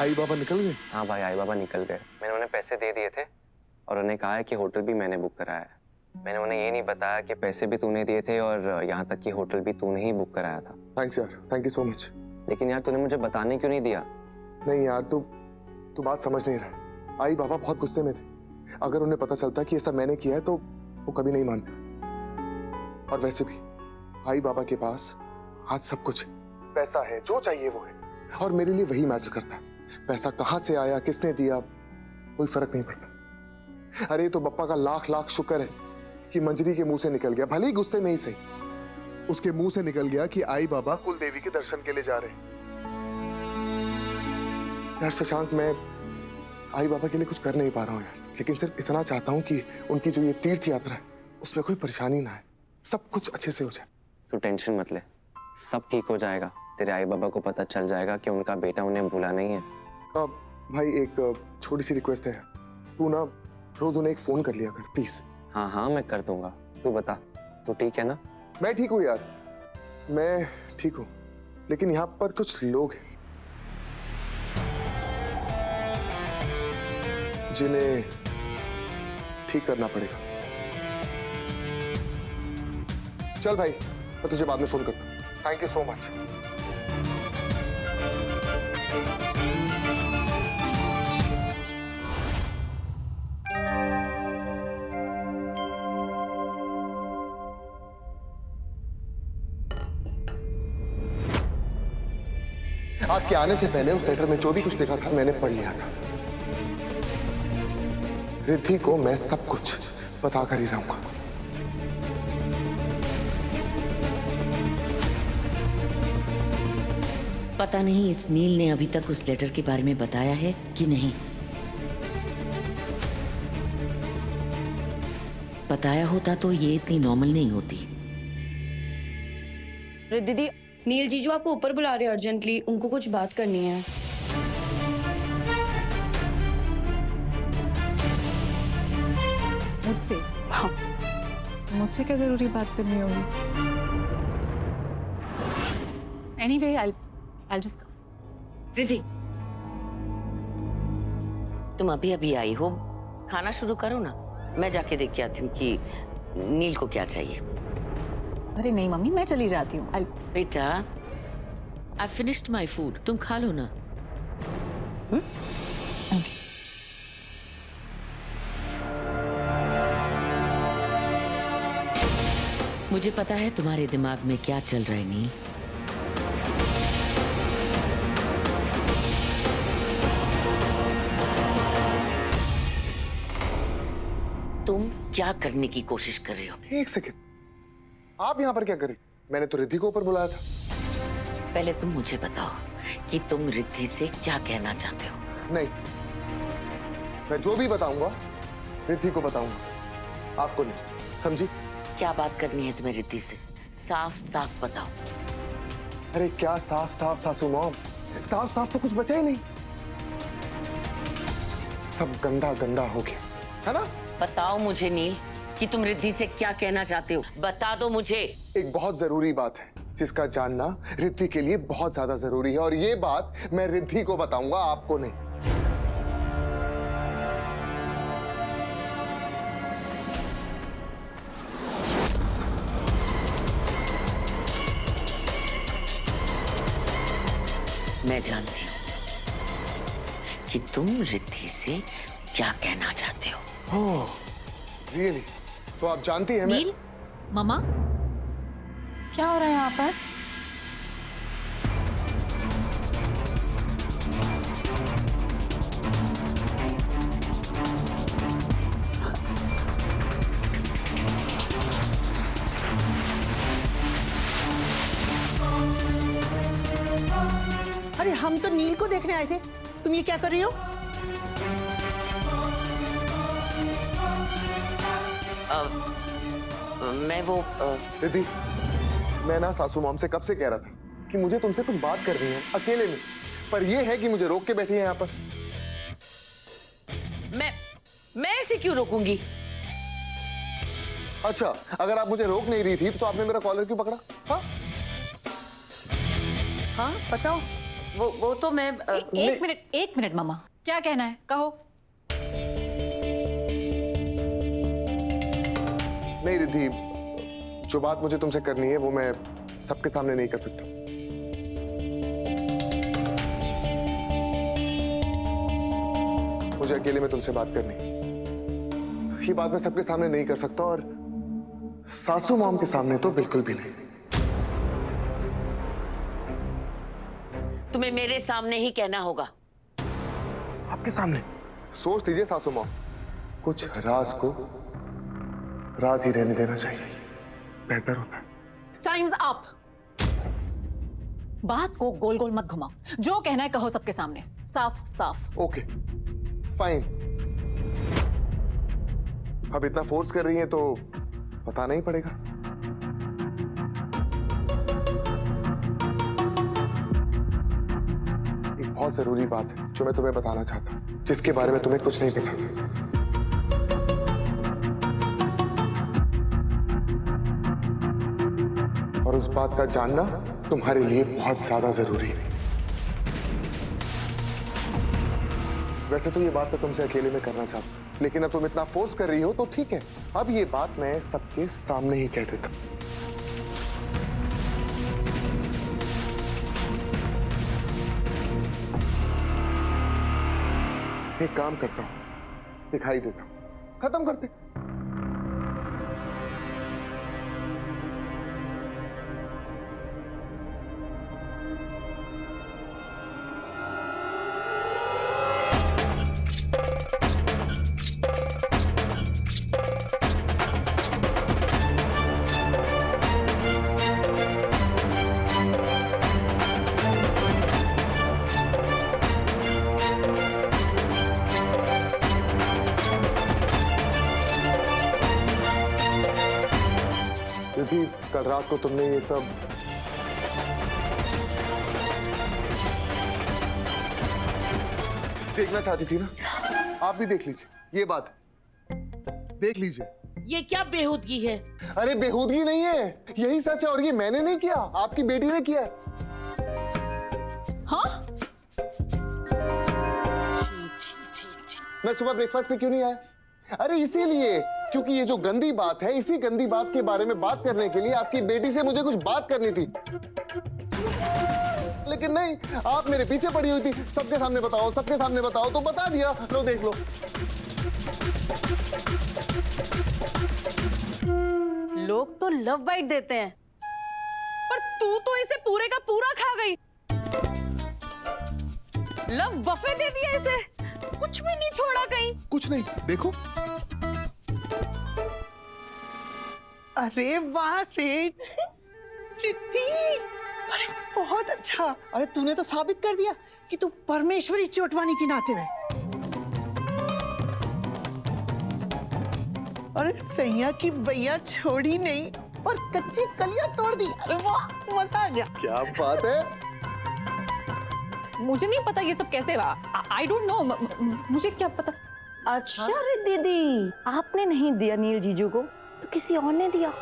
आई बाबा निकल गए? हाँ भाई, आई बाबा निकल गए। मैंने उन्हें पैसे दे दिए थे और उन्हें कहा है कि होटल भी मैंने बुक कराया है। मैंने उन्हें ये नहीं बताया कि पैसे भी तूने दिए थे और यहाँ तक कि होटल भी तूने ही बुक कराया था। थैंक्स यार, थैंक यू सो मच। लेकिन यार तूने मुझे बताने क्यों नहीं दिया? नहीं यार, तू बात समझ नहीं रहा। आई बाबा बहुत गुस्से में थे। अगर उन्हें पता चलता कि ये सब मैंने किया है तो वो कभी नहीं मानते। और वैसे भी आई बाबा के पास आज सब कुछ है, पैसा है, जो चाहिए वो है, और मेरे लिए वही मैटर करता है। पैसा कहां से आया, किसने दिया, कोई फर्क नहीं पड़ता। अरे तो बप्पा का लाख लाख शुक्र है कि मंजरी के मुंह से निकल गया, भले ही गुस्से में ही सही, उसके मुंह से निकल गया कि आई बाबा कुल देवी के दर्शन के लिए जा रहे हैं। यार शशांक, मैं आई बाबा के लिए कुछ कर नहीं पा रहा हूँ यार, लेकिन सिर्फ इतना चाहता हूँ कि उनकी जो ये तीर्थ यात्रा है उसमें कोई परेशानी ना आए, सब कुछ अच्छे से हो जाए। तू टेंशन मत ले, सब ठीक हो जाएगा। तेरे आई बाबा को पता चल जाएगा कि उनका बेटा उन्हें भूला नहीं है। भाई एक छोटी सी रिक्वेस्ट है, तू ना रोज उन्हें एक फोन कर लिया कर प्लीज। हाँ हाँ मैं कर दूंगा। तू बता, तू ठीक है ना? मैं ठीक हूँ यार, मैं ठीक हूँ, लेकिन यहाँ पर कुछ लोग हैं जिन्हें ठीक करना पड़ेगा। चल भाई, मैं तुझे बाद में फोन करता हूँ। Thank you so much. आपके आने से पहले उस लेटर में जो भी कुछ लिखा था मैंने पढ़ लिया था। रिद्धि को मैं सब कुछ बताकर ही रहूंगा। पता नहीं इस नील ने अभी तक उस लेटर के बारे में बताया है कि नहीं। बताया होता तो ये इतनी नॉर्मल नहीं होती। दीदी, नील जीजू आपको ऊपर बुला रहे हैं अर्जेंटली, उनको कुछ बात करनी है। मुझसे? हाँ। मुझसे क्या जरूरी बात करनी होगी? Anyway, I'll just go. Riddhi, तुम अभी अभी आई हो, खाना शुरू करो ना। मैं जाके देख के आती हूँ कि नील को क्या चाहिए। अरे नहीं मम्मी, मैं चली जाती हूँ। बेटा, I finished my food. तुम खा लो ना। Okay. मुझे पता है तुम्हारे दिमाग में क्या चल रहा है नील। तुम क्या करने की कोशिश कर रहे हो? एक सेकेंड, आप यहाँ पर क्या कर रही? मैंने तो रिद्धि को ऊपर बुलाया था। पहले तुम मुझे बताओ कि तुम रिद्धि से क्या कहना चाहते हो। नहीं, मैं जो भी बताऊंगा रिद्धि को बताऊंगा, आपको नहीं, समझी? क्या बात करनी है तुम्हें रिद्धि से? साफ साफ बताओ। अरे क्या साफ साफ सासू मॉम, साफ साफ तो कुछ बचा ही नहीं, सब गंदा गंदा हो गया है ना। बताओ मुझे नील कि तुम रिद्धि से क्या कहना चाहते हो। बता दो मुझे। एक बहुत जरूरी बात है जिसका जानना रिद्धि के लिए बहुत ज्यादा जरूरी है, और ये बात मैं रिद्धि को बताऊंगा, आपको नहीं। मैं जानती हूं कि तुम रिद्धि से क्या कहना चाहते हो। ओह, रियली? तो आप जानती हैं नील, मम्मा, क्या हो रहा है यहाँ पर? अरे हम तो नील को देखने आए थे, तुम ये क्या कर रही हो? मैं वो रिद्धि, मैं ना सासू मॉम से कब से कह रहा था कि मुझे तुमसे कुछ बात करनी है अकेले में, पर ये है कि मुझे रोक के बैठी है यहाँ पर। मैं ऐसे क्यों रोकूंगी? अच्छा, अगर आप मुझे रोक नहीं रही थी तो आपने मेरा कॉलर क्यों पकड़ा? हाँ हाँ बताओ, वो तो मैं एक मिनट मामा, क्या कहना है कहो। नहीं रिद्धि, जो बात मुझे तुमसे करनी है वो मैं सबके सामने नहीं कर सकता। मुझे अकेले में तुमसे बात करनी है। ये बात मैं सबके सामने नहीं कर सकता, और सासू मॉम के सामने तो बिल्कुल भी नहीं। तुम्हें मेरे सामने ही कहना होगा। आपके सामने? सोच लीजिए सासू मॉम, कुछ राज को राज ही रहने देना चाहिए, बेहतर होता है। Times up. बात को गोल गोल मत घुमाओ, जो कहना है कहो सबके सामने, साफ साफ। Okay fine. अब इतना फोर्स कर रही हैं तो पता नहीं पड़ेगा। एक बहुत जरूरी बात है जो मैं तुम्हें बताना चाहता हूं, जिसके बारे में तुम्हें कुछ नहीं पता। और उस बात का जानना तुम्हारे लिए बहुत ज्यादा जरूरी है। वैसे तो ये बात मैं तुमसे अकेले में करना चाहता हूं, लेकिन अब तुम इतना फोर्स कर रही हो तो ठीक है, अब ये बात मैं सबके सामने ही कह देता हूं। एक काम करता हूं, दिखाई देता हूं, खत्म करते। यदि कल रात को तुमने ये सब देखना चाहती थी ना, आप भी देख लीजिए। ये बात देख लीजिए। ये क्या बेहूदगी है? अरे बेहूदगी नहीं है, यही सच है, और ये मैंने नहीं किया, आपकी बेटी ने किया है। हाँ? मैं सुबह ब्रेकफास्ट पे क्यों नहीं आया? अरे इसीलिए, क्योंकि ये जो गंदी बात है, इसी गंदी बात के बारे में बात करने के लिए आपकी बेटी से मुझे कुछ बात करनी थी, लेकिन नहीं, आप मेरे पीछे पड़ी हुई थी। सबके सामने बताओ, सबके सामने बताओ, तो बता दिया। लो देख लो। लोग तो लव बाइट देते हैं, पर तू तो इसे पूरे का पूरा खा गई। लव बफे दे दिया इसे, कुछ भी नहीं छोड़ा कहीं। कुछ नहीं, देखो। अरे वाह स्वीट रिद्धि, अरे बहुत अच्छा। अरे तूने तो साबित कर दिया कि तू परमेश्वरी चोटवानी की नाते है। अरे सैया की भैया छोड़ी नहीं और कच्ची कलियां तोड़ दी। अरे वाह, मजा आ गया। क्या बात है। मुझे नहीं पता ये सब कैसे रहा। आई डोंट नो, मुझे क्या पता। अच्छा रे दीदी, आपने नहीं दिया नील जीजू को तो किसी और ने दिया।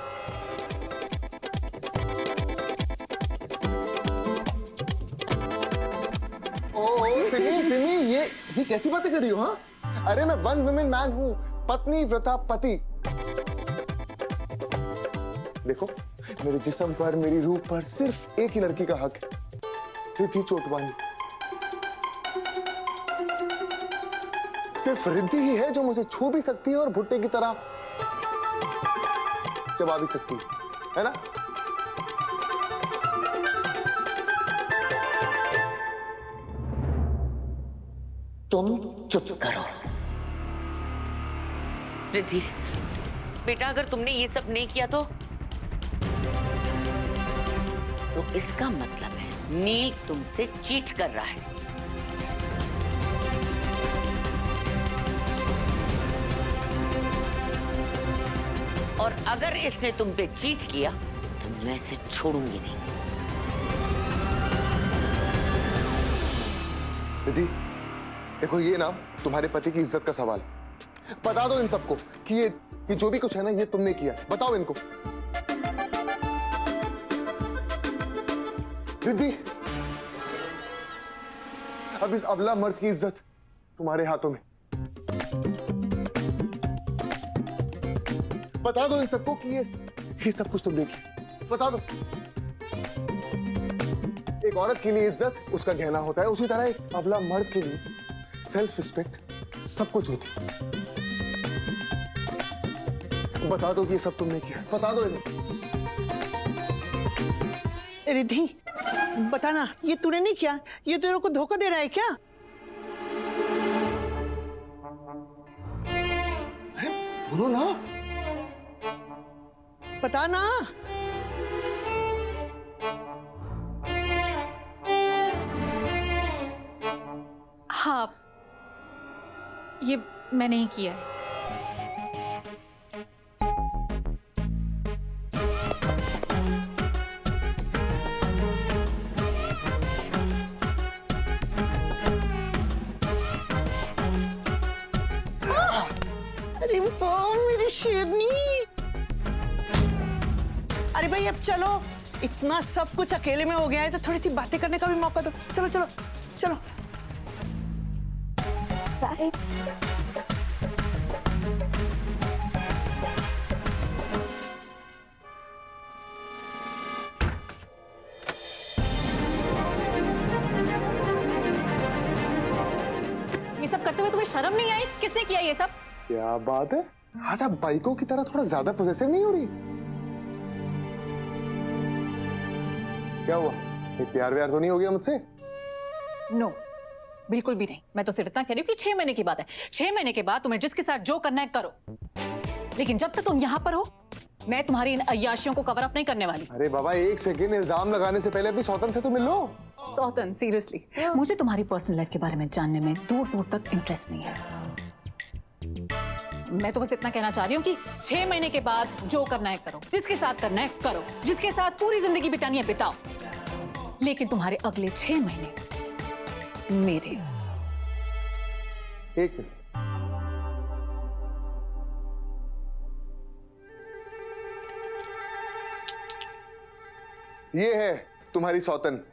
सिमी, ये कैसी बातें कर रही हो? हाँ, अरे मैं वन वुमेन मैन हूँ, पत्नी व्रता पति। देखो, मेरे जिस्म पर, मेरी रूह पर सिर्फ एक ही लड़की का हक है, रिद्धि चोटवानी। सिर्फ रिद्धि ही है जो मुझे छू भी सकती है और भुट्टे की तरह चबा भी सकती है ना? तुम चुप करो। रिद्धि बेटा, अगर तुमने ये सब नहीं किया तो इसका मतलब है नील तुमसे चीट कर रहा है। और अगर इसने तुम पे चीट किया तो मैं इसे छोड़ूंगी नहीं। रिद्धि, देखो ये ना तुम्हारे पति की इज्जत का सवाल है। बता दो इन सबको कि ये जो भी कुछ है ना, ये तुमने किया। बताओ इनको। रिद्धि, अब इस अबला मर्द की इज्जत तुम्हारे हाथों में। बता दो इन सबको कि ये सब कुछ तुम देखिए, बता दो। एक औरत के लिए इज्जत उसका गहना होता है, उसी तरह एक अबला मर्द के लिए सेल्फ रिस्पेक्ट सब कुछ होती है। बता दो कि ये सब तुमने किया, बता दो इन्हें। रिद्धि बताना, ये तूने नहीं किया, ये तेरे को धोखा दे रहा है क्या? अरे बोलो ना, बताना। हाँ, ये मैंने ही किया है। अरे वाह मेरी शेरनी। अरे भाई अब चलो, इतना सब कुछ अकेले में हो गया है तो थोड़ी सी बातें करने का भी मौका दो। चलो चलो चलो। ये सब करते हुए तुम्हें शर्म नहीं आई? किसने किया ये सब? क्या बात है, आज आप बाइकों की तरह थोड़ा ज्यादा पॉसेसिव नहीं हो रही? क्या हुआ, ये प्यार व्यार तो नहीं हो गया मुझसे? नो, बिल्कुल भी नहीं। मैं तो सिर्फ इतना कह रही हूँ कि 6 महीने की बात है। 6 महीने के बाद तुम्हें जिसके साथ जो करना है करो, लेकिन जब तक तुम यहाँ पर हो मैं तुम्हारी इन अय्याशियों को कवर अप नहीं करने वाली। अरे बाबा, एक सेकेंड, इल्जाम लगाने से पहले अपनी सौतन से तो मिल लो। सौतन, सीरियसली मुझे तुम्हारी पर्सनल लाइफ के बारे में जानने में दूर दूर तक इंटरेस्ट नहीं है। मैं तो बस इतना कहना चाह रही हूँ कि 6 महीने के बाद जो करना है करो, जिसके साथ करना है करो, जिसके साथ पूरी जिंदगी बितानी है बिताओ, लेकिन तुम्हारे अगले 6 महीने मेरे। एक मिनट, ये है तुम्हारी सौतन।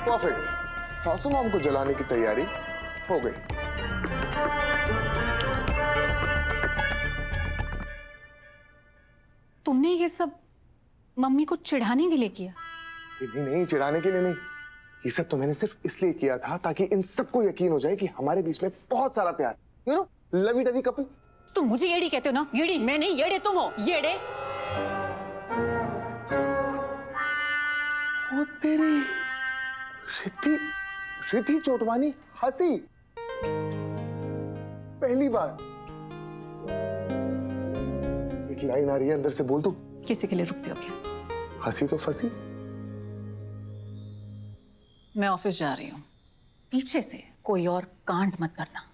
परफेक्ट, सासू माम को जलाने की तैयारी हो गई। तुमने ये सब मम्मी को चिढ़ाने के लिए किया? नहीं नहीं, चिढ़ाने के लिए नहीं, ये सब तो मैंने सिर्फ इसलिए किया था ताकि इन सबको यकीन हो जाए कि हमारे बीच में बहुत सारा प्यार, you know, lovey dovey couple. तुम मुझे येड़ी कहते हो ना? येड़ी मैं नहीं, येड़े तुम हो, येड़े। ओ तेरी रिद्धि, रिद्धि चोटवानी हंसी पहली बार। एक लाइन आ रही है अंदर से, बोल दो। किसी के लिए रुकते हो क्या? हंसी तो फंसी। मैं ऑफिस जा रही हूँ, पीछे से कोई और कांड मत करना।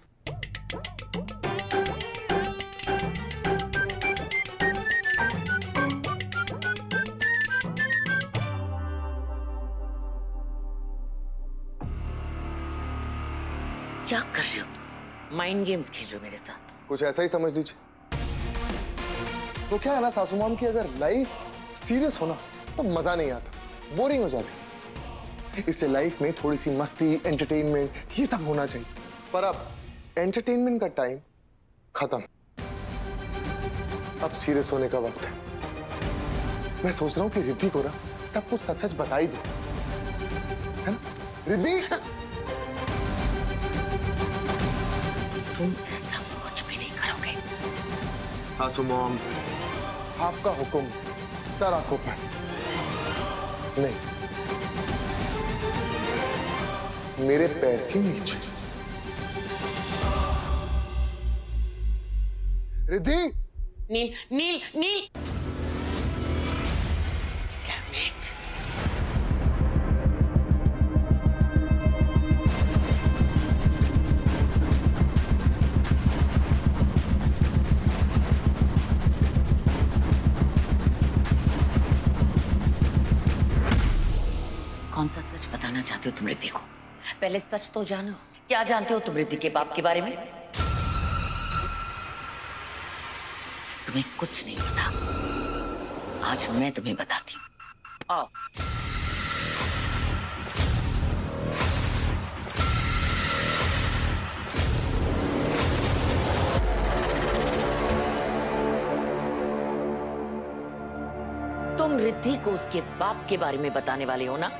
क्या कर रहे हो तुम? माइंड गेम्स खेल रहे हो मेरे साथ? कुछ ऐसा ही समझ लीजिए। तो क्या है ना सासू माम की अगर लाइफ सीरियस हो ना तो मजा नहीं आता, बोरिंग हो जाती। इससे लाइफ में थोड़ी सी मस्ती, एंटरटेनमेंट, ये सब होना चाहिए। पर अब एंटरटेनमेंट का टाइम खत्म, अब सीरियस होने का वक्त है। मैं सोच रहा हूँ कि रिद्धि को ना सब कुछ सच सच बता ही दो, है ना रिद्धि? तुम ऐसा कुछ भी नहीं करोगे। सासू मॉम, आपका हुक्म सर आंखों पर नहीं, मेरे पैर के नीचे। रिद्धि, नील नील नील। Damn कौन सा सच बताना चाहते हो तुम रिद्धि को? पहले सच तो जान लो। क्या जानते हो तुम रिद्धि के बाप के बारे में? तुम्हें कुछ नहीं पता। आज मैं तुम्हें बताती हूँ। आओ। तुम रिद्धि को उसके बाप के बारे में बताने वाले हो ना?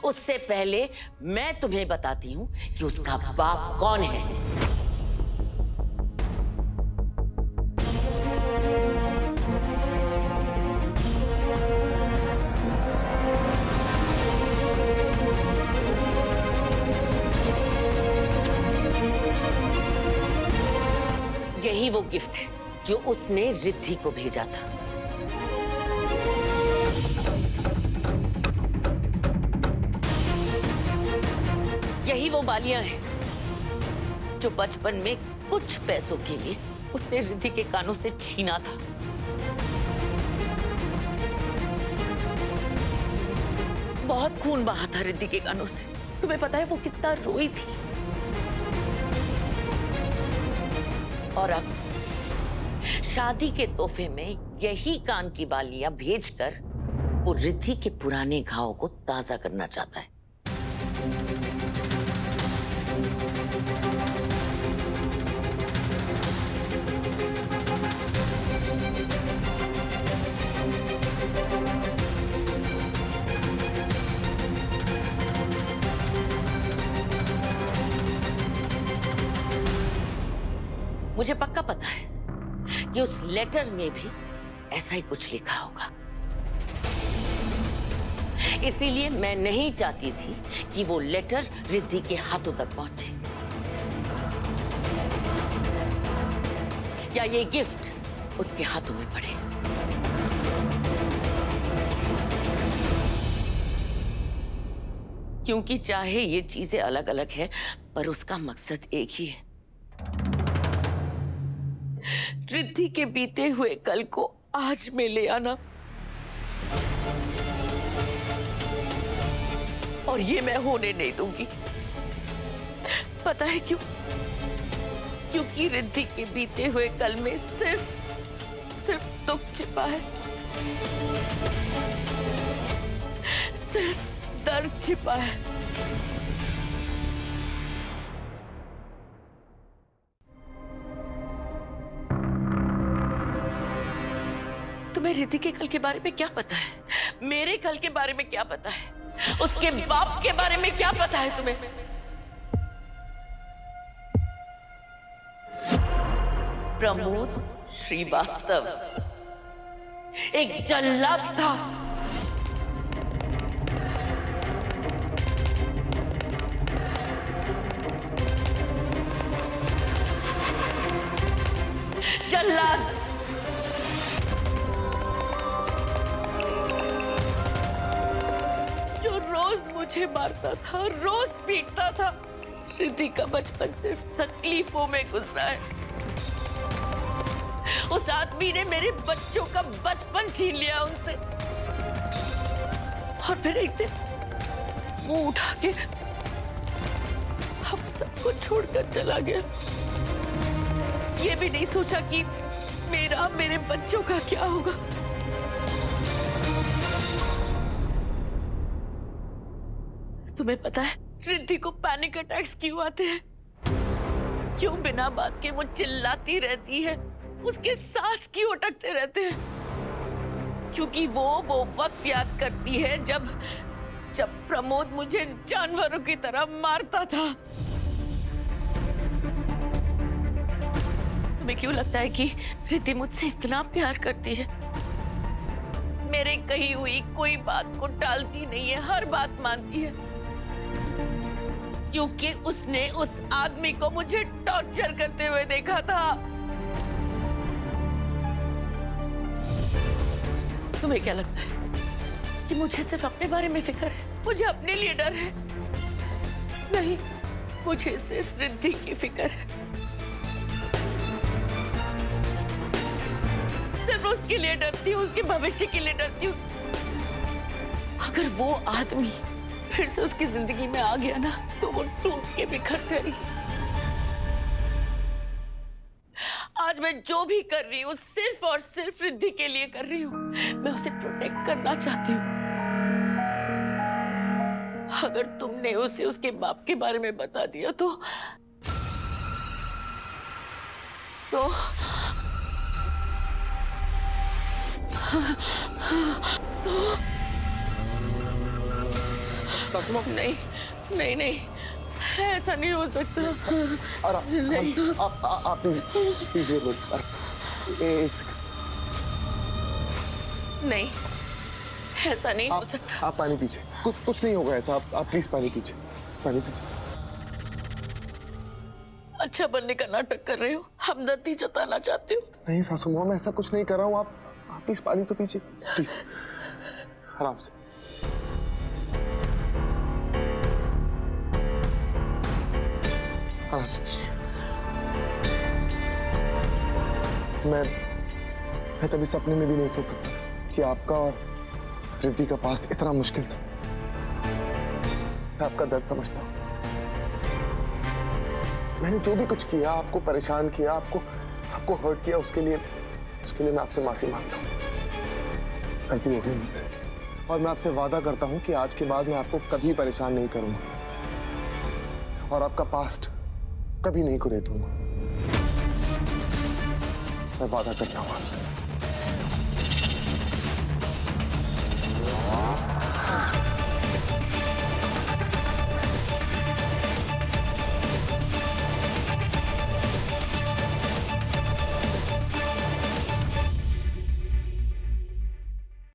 उससे पहले मैं तुम्हें बताती हूं कि उसका बाप कौन है। यही वो गिफ्ट है जो उसने रिद्धि को भेजा था। यही वो बालियां हैं जो बचपन में कुछ पैसों के लिए उसने रिद्धि के कानों से छीना था। बहुत खून बहा था रिद्धि के कानों से। तुम्हें पता है वो कितना रोई थी। और अब शादी के तोहफे में यही कान की बालियां भेजकर वो रिद्धि के पुराने घाव को ताजा करना चाहता है। मुझे पक्का पता है कि उस लेटर में भी ऐसा ही कुछ लिखा होगा। इसीलिए मैं नहीं चाहती थी कि वो लेटर रिद्धि के हाथों तक पहुंचे या ये गिफ्ट उसके हाथों में पड़े। क्योंकि चाहे ये चीजें अलग अलग हैं, पर उसका मकसद एक ही है। रिद्धि के बीते हुए कल को आज में ले आना। और ये मैं होने नहीं दूंगी। पता है क्यों? क्योंकि रिद्धि के बीते हुए कल में सिर्फ दुख छिपा है, सिर्फ दर्द छिपा है। तुम्हें रिद्धि के कल के बारे में क्या पता है? मेरे कल के बारे में क्या पता है? उसके बाप के बारे में क्या पता है तुम्हें? प्रमोद श्रीवास्तव एक जल्लाद था। जल्लाद रोज मुझे मारता था, रोज पीटता था। रिद्धि का बचपन सिर्फ तकलीफों में गुजरा है। उस आदमी ने मेरे बच्चों का बचपन छीन लिया उनसे, और फिर एक दिन मुंह उठा के हम सबको छोड़कर चला गया। ये भी नहीं सोचा कि मेरे बच्चों का क्या होगा। तुम्हें पता है रिद्धि को पैनिक अटैक्स क्यों आते हैं? क्यों बिना बात के वो चिल्लाती रहती है, उसके सांस क्यों अटकते रहते हैं? क्योंकि वो वक्त याद करती है जब प्रमोद मुझे जानवरों की तरह मारता था। तुम्हें क्यों लगता है कि रिद्धि मुझसे इतना प्यार करती है? मेरे कही हुई कोई बात को टालती नहीं है, हर बात मानती है। क्योंकि उसने उस आदमी को मुझे टॉर्चर करते हुए देखा था। तुम्हें क्या लगता है कि मुझे सिर्फ अपने बारे में फिक्र है? मुझे अपने लिए डर है? नहीं, मुझे सिर्फ रिद्धि की फिक्र है। सिर्फ उसके लिए डरती हूँ, उसके भविष्य के लिए डरती हूँ। अगर वो आदमी फिर से उसकी जिंदगी में आ गया ना तो वो टूट के बिखर जाएगी। आज मैं जो भी कर रही हूँ सिर्फ और सिर्फ रिद्धि के लिए कर रही हूँ। मैं उसे प्रोटेक्ट करना चाहती हूँ। अगर तुमने उसे उसके बाप के बारे में बता दिया तो सासू माँ, नहीं नहीं नहीं, ऐसा नहीं हो सकता। नहीं। आप प्लीज एक सेकंड। नहीं, ऐसा नहीं हो सकता। आप पानी पीछे, कुछ नहीं होगा ऐसा। आप प्लीज पानी पीछे, पानी पीछे। अच्छा बनने का नाटक कर रहे हो, हमदर्दी जताना चाहते हो। नहीं सासू माँ, मैं ऐसा कुछ नहीं कर रहा हूँ। आप प्लीज पानी तो पीछे, प्लीज आराम से। आराम से। मैं कभी सपने में भी नहीं सोच सकता था कि आपका और रिद्धि का पास्ट इतना मुश्किल था। मैं आपका दर्द समझता हूँ। मैंने जो भी कुछ किया, आपको परेशान किया, आपको हर्ट किया, उसके लिए मैं आपसे माफी मांगता हूँ। गलती हो गई मुझसे और मैं आपसे वादा करता हूँ कि आज के बाद मैं आपको कभी परेशान नहीं करूंगा और आपका पास्ट कभी नहीं कुरेदूंगा। मैं वादा करता हूँ आपसे।